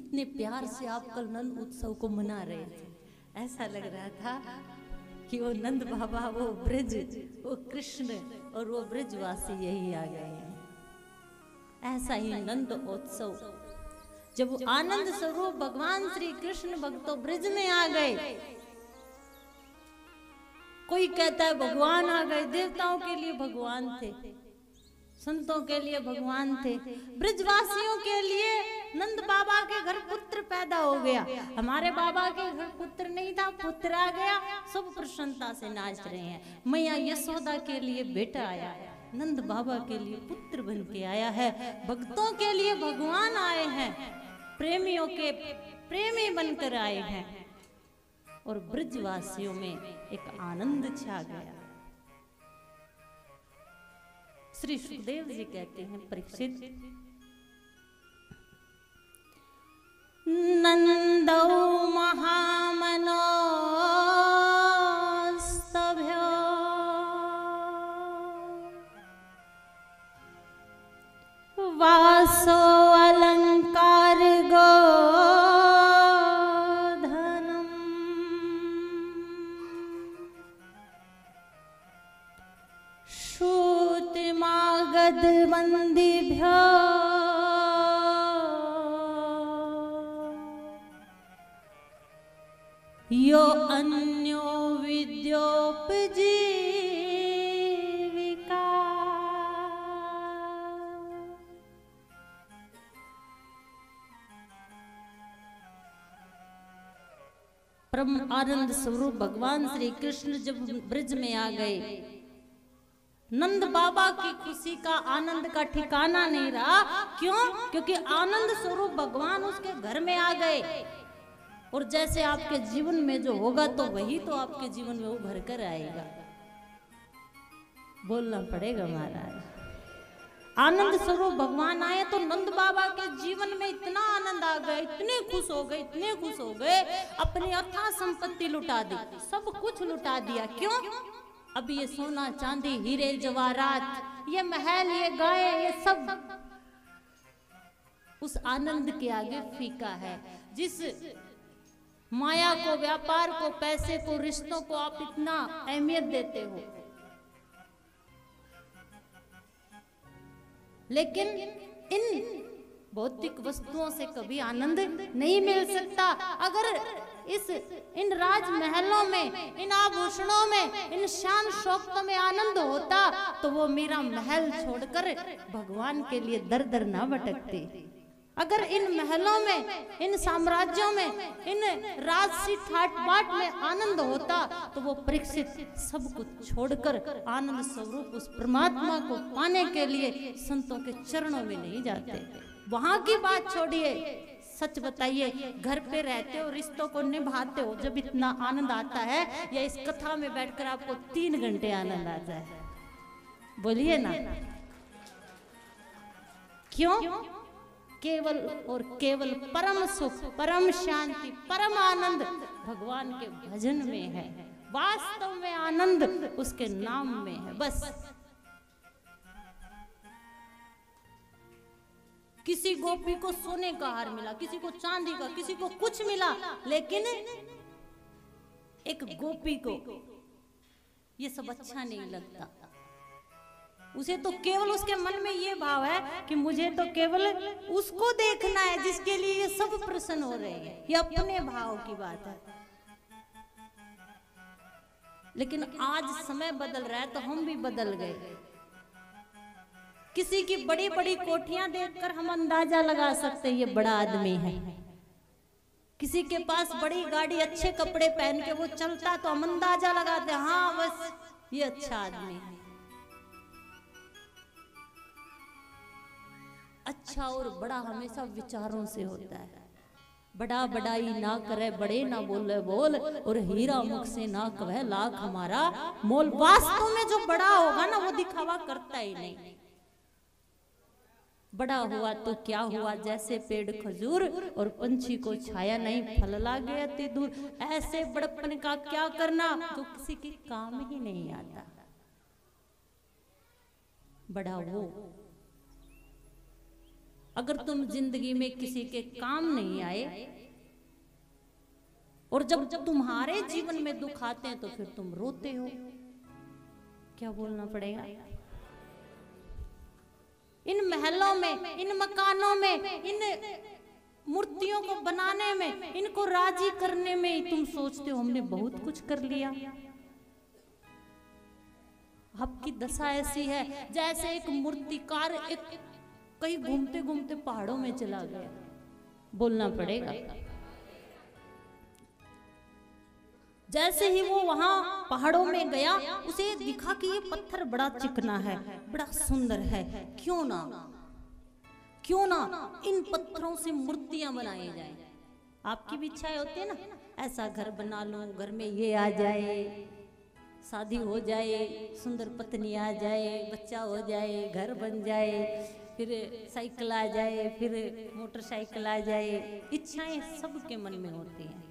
कितने प्यार से आप कल नंद उत्सव को मना रहे थे। ऐसा लग रहा था कि वो नंद बाबा, वो ब्रज, वो कृष्ण और वो ब्रजवासी यही आ गए हैं। ऐसा ही नंद उत्सव, जब आनंद स्वरूप भगवान श्री कृष्ण भक्तों ब्रज में आ गए। कोई कहता है भगवान आ गए, देवताओं के लिए भगवान थे, संतों के लिए भगवान थे, ब्रजवासियों के लिए नंद बाबा के घर पुत्र पैदा हो गया। हमारे बाबा के घर पुत्र नहीं था, पुत्र आ गया, सब प्रसन्नता से नाच रहे हैं। मैया यशोदा के लिए बेटा आया, नंद बाबा के लिए पुत्र बन के आया है। भक्तों के लिए भगवान आए हैं, प्रेमियों के प्रेमी बनकर आए हैं। और ब्रजवासियों में एक आनंद छा गया। श्री सुखदेव जी कहते हैं, परीक्षित, नंदौ महामनो स्तभ्यो वासो अलंकार गो धनम श्रुतिमागध वंदिभ्यो यो अन्यो विद्योपजीविका। परम आनंद स्वरूप भगवान श्री कृष्ण जब ब्रज में आ गए, नंद बाबा की खुशी का, आनंद का ठिकाना नहीं रहा। क्यों? क्योंकि आनंद स्वरूप भगवान उसके घर में आ गए। और जैसे आपके जीवन में जो होगा तो वही तो आपके जीवन में उभर कर आएगा। बोलना पड़ेगा महाराज। आनंद स्वरूप भगवान आए तो नंद बाबा के जीवन में इतना आनंद आ गया, इतने खुश हो गए, इतने खुश हो गए, अपनी अथाह संपत्ति लुटा दी, सब कुछ लुटा दिया। क्यों? अब ये सोना चांदी हीरे जवाहरात, ये महल, ये गाय, ये सब उस आनंद के आगे फीका है। जिस माया को, व्यापार को, पैसे को, रिश्तों को आप इतना अहमियत देते हो, लेकिन इन भौतिक वस्तुओं से कभी आनंद नहीं मिल सकता। अगर इन राजमहलों में, इन आभूषणों में, इन शान शौकतों में आनंद होता तो वो मेरा महल छोड़कर भगवान के लिए दर दर ना भटकते। अगर इन महलों में, इन साम्राज्यों में, इन राजसी ठाट बाट में आनंद होता तो वो परीक्षित सब कुछ छोड़कर आनंद स्वरूप उस परमात्मा को पाने के लिए संतों के चरणों में नहीं जाते। वहां की बात छोड़िए, सच बताइए, घर पे रहते हो, रिश्तों को निभाते हो, जब इतना आनंद आता है, या इस कथा में बैठकर आपको 3 घंटे आनंद आता है? बोलिए ना। क्यों? केवल और केवल परम सुख, परम शांति, परम आनंद भगवान के भजन में है। वास्तव में आनंद उसके नाम में है। बस किसी गोपी को सोने का हार मिला, किसी को चांदी का, किसी को कुछ मिला, लेकिन एक गोपी को ये सब अच्छा नहीं लगता। उसे तो केवल उसके मन में ये भाव है कि मुझे तो केवल उसको देखना है जिसके लिए ये सब प्रसन्न हो रहे हैं। ये अपने भाव की बात है। लेकिन आज समय बदल रहा है तो हम भी बदल गए। किसी की बड़ी बड़ी कोठियां देखकर हम अंदाजा लगा सकते हैं ये बड़ा आदमी है। किसी के पास बड़ी गाड़ी, अच्छे कपड़े पहन के वो चलता तो हम अंदाजा लगाते हैं, हाँ बस ये अच्छा आदमी है। अच्छा और बड़ा हमेशा विचारों से होता है। बड़ा बड़ाई ना करे, बड़े ना बोले बोल, और हीरा मुख से ना कहे लाख हमारा मोल। वास्तव में जो बड़ा होगा ना वो दिखावा करता ही नहीं। बड़ा हुआ तो क्या हुआ, जैसे पेड़ खजूर और पंछी को छाया नहीं, फल ला गया ते दूर। ऐसे बड़पन का क्या करना जो किसी के काम ही नहीं आता। बड़ा वो अगर तुम जिंदगी में किसी के काम नहीं आए और जब तुम्हारे जीवन में दुख आते हैं तो फिर तुम रोते हो। क्या बोलना पड़ेगा? इन महलों में, इन मकानों में, इन मूर्तियों को बनाने में, इनको राजी करने में तुम सोचते हो हमने बहुत कुछ कर लिया। आपकी दशा ऐसी है जैसे एक मूर्तिकार एक कहीं घूमते घूमते पहाड़ों में चला गया। बोलना पड़ेगा। जैसे ही वो वहां पहाड़ों में गया, उसे दिखा कि ये पत्थर बड़ा चिकना है, बड़ा सुंदर है, क्यों ना इन पत्थरों से मूर्तियां बनाई जाए। आपकी भी इच्छाएं होती है ना, ऐसा घर बना लूं, घर में ये आ जाए, शादी हो जाए, सुंदर पत्नी आ जाए, बच्चा हो जाए, घर बन जाए, फिर साइकिल आ जाए, फिर मोटरसाइकिल आ जाए। इच्छाएं सबके मन में होती हैं।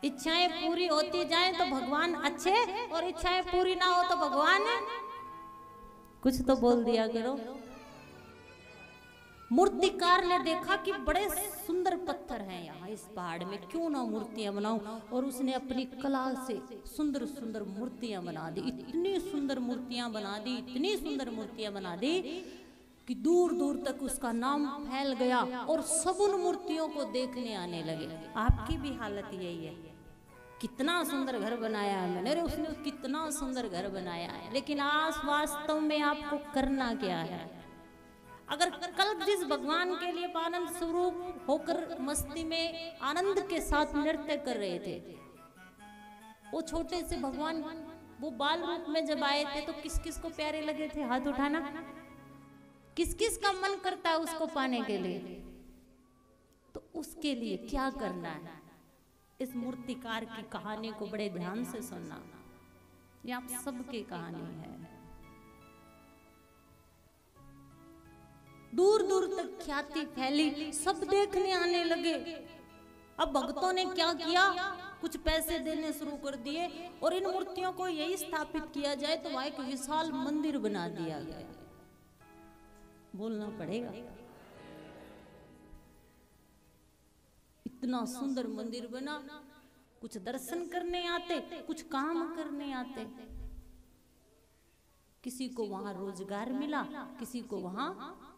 इच्छाएं पूरी होती जाएं तो भगवान अच्छे, और इच्छाएं पूरी ना हो तो भगवान कुछ तो बोल दिया करो। मूर्तिकार ने देखा कि बड़े सुंदर पत्थर हैं यहाँ इस पहाड़ में, क्यों ना मूर्तियां बनाऊं, और उसने अपनी कला से सुंदर सुंदर मूर्तियां बना दी। इतनी सुंदर मूर्तियां बना दी, इतनी सुंदर मूर्तियां बना दी कि दूर दूर तक उसका नाम फैल गया और सब उन मूर्तियों को देखने आने लगे। आपकी भी हालत यही है। कितना सुंदर घर बनाया है मैंने, अरे उसने कितना सुंदर घर बनाया है, लेकिन आज वास्तव में आपको करना क्या है? अगर कल जिस भगवान के लिए आनंद स्वरूप होकर मस्ती में आनंद के साथ नृत्य कर रहे थे, वो छोटे से भगवान वो बाल रूप में जब आए थे तो किस किस को प्यारे लगे थे? हाथ उठाना। किस किस का मन करता है उसको पाने के लिए? तो उसके लिए क्या करना है? इस मूर्तिकार की कहानी को बड़े ध्यान से सुनना। ये आप सबकी कहानी है। दूर दूर तक ख्याति फैली, सब देखने आने लगे। अब भक्तों ने क्या किया? कुछ पैसे देने शुरू कर दिए और इन मूर्तियों को यही स्थापित किया जाए तो वहां एक विशाल मंदिर बना दिया गया। बोलना पड़ेगा। इतना सुंदर मंदिर बना, कुछ दर्शन करने आते, कुछ काम करने आते। किसी को वहां रोजगार मिला, किसी को वहां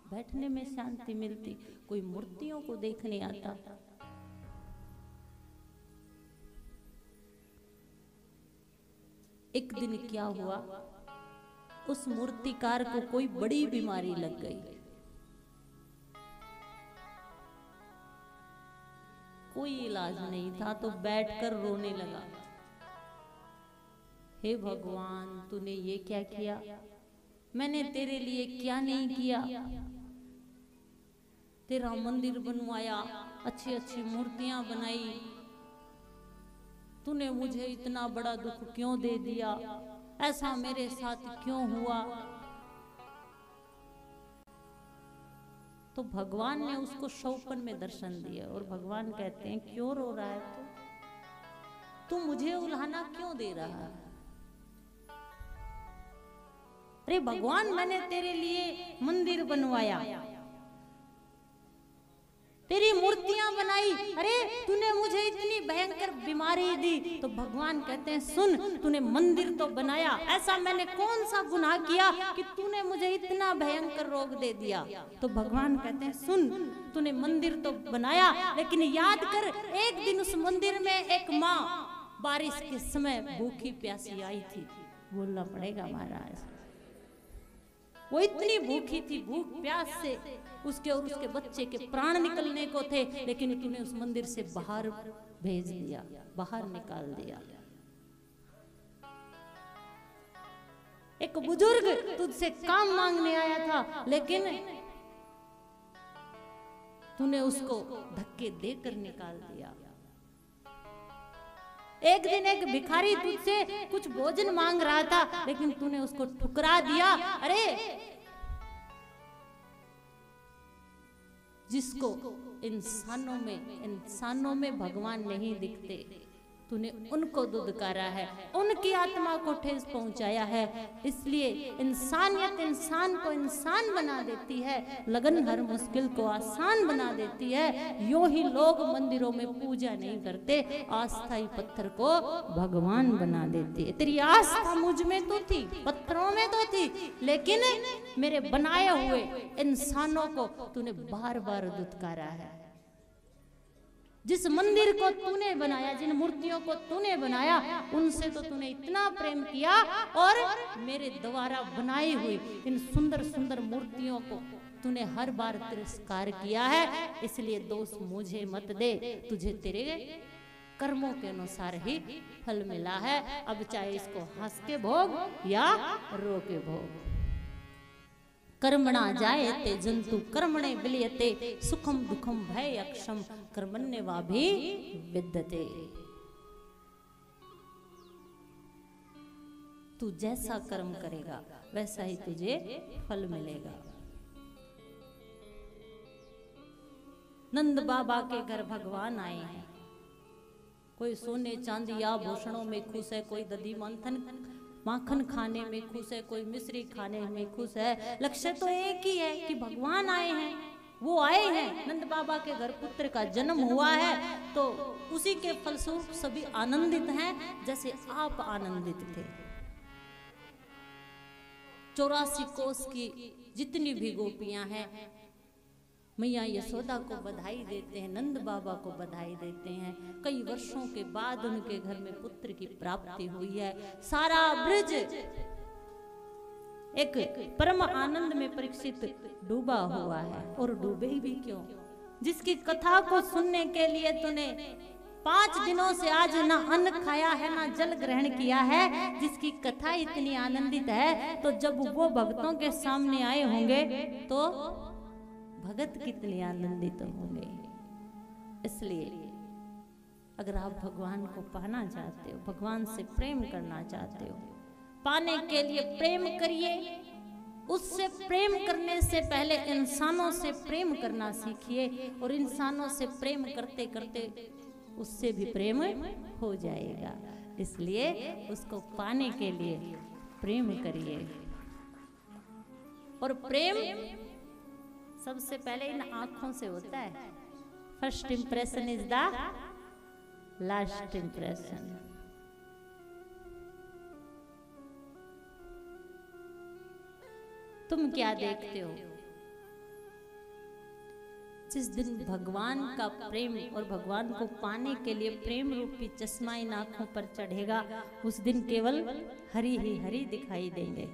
बैठने में शांति मिलती, कोई मूर्तियों को देखने आता। एक दिन क्या हुआ, उस मूर्तिकार को कोई बड़ी बीमारी लग गई। कोई इलाज नहीं था तो बैठकर रोने लगा। हे भगवान, तूने ये क्या किया? मैंने तेरे लिए क्या नहीं किया? तेरा मंदिर बनवाया, अच्छी अच्छी मूर्तियां बनाई, तूने मुझे इतना बड़ा दुख क्यों दे दिया? ऐसा मेरे साथ क्यों हुआ? तो भगवान ने उसको शौपन में दर्शन दिया और भगवान कहते हैं, क्यों रो रहा है तू मुझे उल्हाना क्यों दे रहा है? अरे भगवान, मैंने तेरे लिए मंदिर बनवाया, तेरी मूर्तियां बनाई, अरे तूने मुझे इतनी भयंकर बीमारी दी। तो भगवान कहते हैं, सुन, तूने मंदिर तो बनाया, ऐसा मैंने कौन सा गुनाह किया कि तूने मुझे इतना भयंकर रोग दे दिया? तो भगवान कहते हैं, सुन, तूने मंदिर तो बनाया, लेकिन याद कर, एक दिन उस मंदिर में एक माँ बारिश के समय भूखी प्यासी आई थी। बोलना पड़ेगा महाराज। वो इतनी भूखी थी, भूख प्यास से उसके और उसके बच्चे के प्राण निकलने को थे, लेकिन तूने उस मंदिर से बाहर भेज दिया, बाहर निकाल दिया। एक बुजुर्ग तुझसे काम मांगने आया था, लेकिन तूने उसको धक्के देकर निकाल दिया। एक दिन एक भिखारी तुझसे कुछ भोजन मांग रहा था, लेकिन तूने उसको ठुकरा दिया। अरे जिसको इंसानों में भगवान नहीं दिखते, तूने उनको दुदकारा है, उनकी आत्मा को ठेस पहुंचाया है। इसलिए इंसानियत इंसान को इंसान बना देती है, लगन हर मुश्किल को आसान बना देती है। यूं ही लोग मंदिरों में पूजा नहीं करते, अस्थाई पत्थर को भगवान बना देती है। तेरी आस्था मुझ में तो थी, पत्थरों में तो थी, लेकिन मेरे बनाए हुए इंसानों को तूने बार बार दुदकारा है। जिस मंदिर को तूने बनाया, जिन मूर्तियों को तूने बनाया, उनसे तो तूने इतना प्रेम किया, और मेरे द्वारा बनाई हुई इन सुंदर सुंदर मूर्तियों को तूने हर बार तिरस्कार किया है। इसलिए दोष मुझे मत दे, तुझे तेरे कर्मों के अनुसार ही फल मिला है। अब चाहे इसको हंस के भोग या रो के भोग। कर्मणा जायते जंतु कर्मणे विलियते, सुखम दुखम भय अक्षम कर्मण्यवाभि विद्यते। तू जैसा कर्म करेगा वैसा ही तुझे फल मिलेगा। नंद बाबा के घर भगवान आए हैं। कोई सोने चांदी या आभूषणों में खुश है, कोई दधी मंथन माखन खाने में खुश है, कोई मिश्री खाने में खुश है। लक्ष्य तो एक ही है कि भगवान आए हैं, वो आए हैं। नंद बाबा के घर पुत्र का जन्म हुआ है, तो उसी के फलस्वरूप सभी आनंदित हैं, जैसे आप आनंदित थे। 84 कोस की जितनी भी गोपियां हैं, मैया यशोदा को बधाई देते हैं, नंद बाबा को बधाई देते हैं। कई वर्षों के बाद उनके घर में पुत्र की प्राप्ति हुई है। सारा ब्रज एक परम आनंद में परीक्षित डूबा हुआ है, और डूबे भी क्यों? जिसकी कथा को सुनने के लिए तूने 5 दिनों से आज ना अन्न खाया है ना जल ग्रहण किया है, जिसकी कथा इतनी आनंदित है, तो जब वो भक्तों के सामने आए होंगे तो भगत कितने आनंदित होंगे। इसलिए अगर आप भगवान को पाना चाहते हो, भगवान से प्रेम करना चाहते हो, पाने के लिए प्रेम करिए। उससे प्रेम करने से पहले इंसानों से प्रेम करना सीखिए, और इंसानों से प्रेम करते करते उससे भी प्रेम हो जाएगा। इसलिए उसको पाने के लिए प्रेम करिए। और प्रेम सबसे पहले इन आंखों से होता है। First impression is the last impression. तुम क्या देखते हो? जिस दिन भगवान का प्रेम और भगवान को पाने के लिए प्रेम रूपी चश्मा इन आंखों पर चढ़ेगा, उस दिन केवल हरी ही हरी दिखाई देंगे।